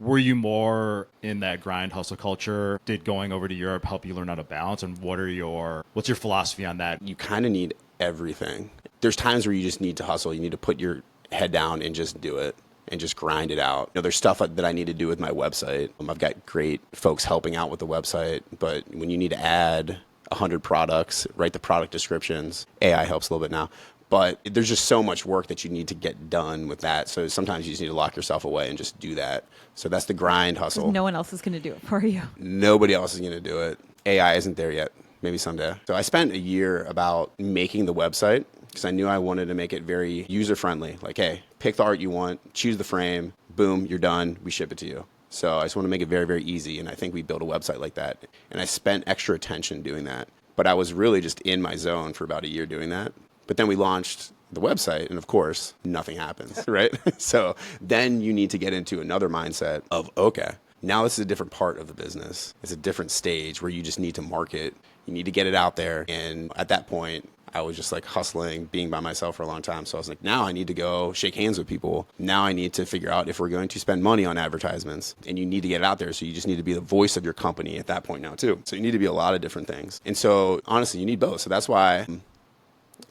were you more in that grind hustle culture? Did going over to Europe help you learn how to balance? And what's your philosophy on that? You kind of need everything. There's times where you just need to hustle. You need to put your head down and just do it and just grind it out. There's stuff that I need to do with my website. I've got great folks helping out with the website, but when you need to add 100 products, write the product descriptions, AI helps a little bit now. But there's just so much work that you need to get done with that. So sometimes you just need to lock yourself away and just do that. So that's the grind hustle. No one else is going to do it for you. Nobody else is going to do it. AI isn't there yet. Maybe someday. So I spent a year about making the website because I knew I wanted to make it very user-friendly. Like, hey, pick the art you want, choose the frame, boom, you're done, we ship it to you. So I just want to make it very, very easy. And I think we built a website like that. And I spent extra attention doing that. But I was really just in my zone for about a year doing that. But then we launched the website, and of course, nothing happens, right? So then you need to get into another mindset of, okay, now this is a different part of the business. It's a different stage where you just need to market. You need to get it out there. And at that point, I was just like hustling, being by myself for a long time. So I was like, now I need to go shake hands with people. Now I need to figure out if we're going to spend money on advertisements. And you need to get it out there. So you just need to be the voice of your company at that point now too. So you need to be a lot of different things. And so honestly, you need both. So that's why...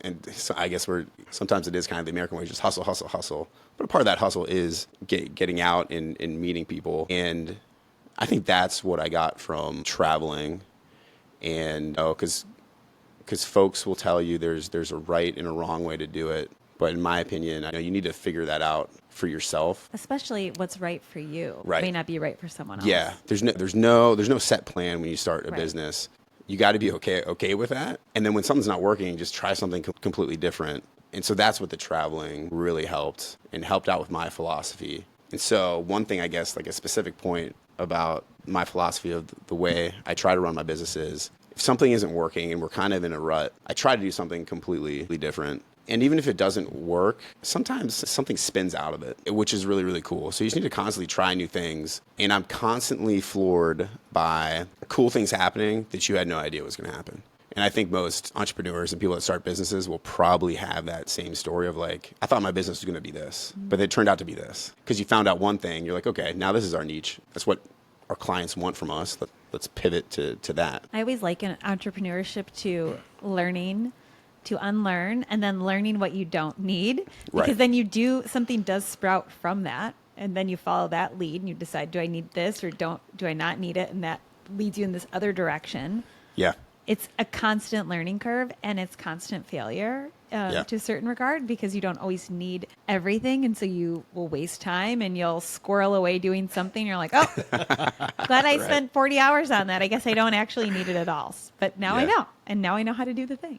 And so I guess sometimes it is kind of the American way, just hustle, hustle, hustle. But a part of that hustle is getting out and meeting people. And I think that's what I got from traveling. And because folks will tell you there's a right and a wrong way to do it. But in my opinion, you need to figure that out for yourself. Especially what's right for you. Right. May not be right for someone else. Yeah. There's no set plan when you start a business. You got to be okay with that. And then when something's not working, just try something completely different. And so that's what the traveling really helped out with my philosophy. And so one thing, I guess, like a specific point about my philosophy of the way I try to run my business is if something isn't working and we're kind of in a rut, I try to do something completely different. And even if it doesn't work, sometimes something spins out of it, which is really, really cool. So you just need to constantly try new things. And I'm constantly floored by cool things happening that you had no idea was going to happen. And I think most entrepreneurs and people that start businesses will probably have that same story of like, I thought my business was going to be this, but it turned out to be this. Because you found out one thing, you're like, okay, now this is our niche. That's what our clients want from us. Let's pivot to that. I always liken entrepreneurship to learning to unlearn and then learning what you don't need, because then something does sprout from that, and then you follow that lead and you decide, do I need this or do I not need it? And that leads you in this other direction. Yeah. It's a constant learning curve, and it's constant failure to a certain regard, because you don't always need everything. And so you will waste time and you'll squirrel away doing something. You're like, oh, glad I spent 40 hours on that. I guess I don't actually need it at all. But now I know. And now I know how to do the thing.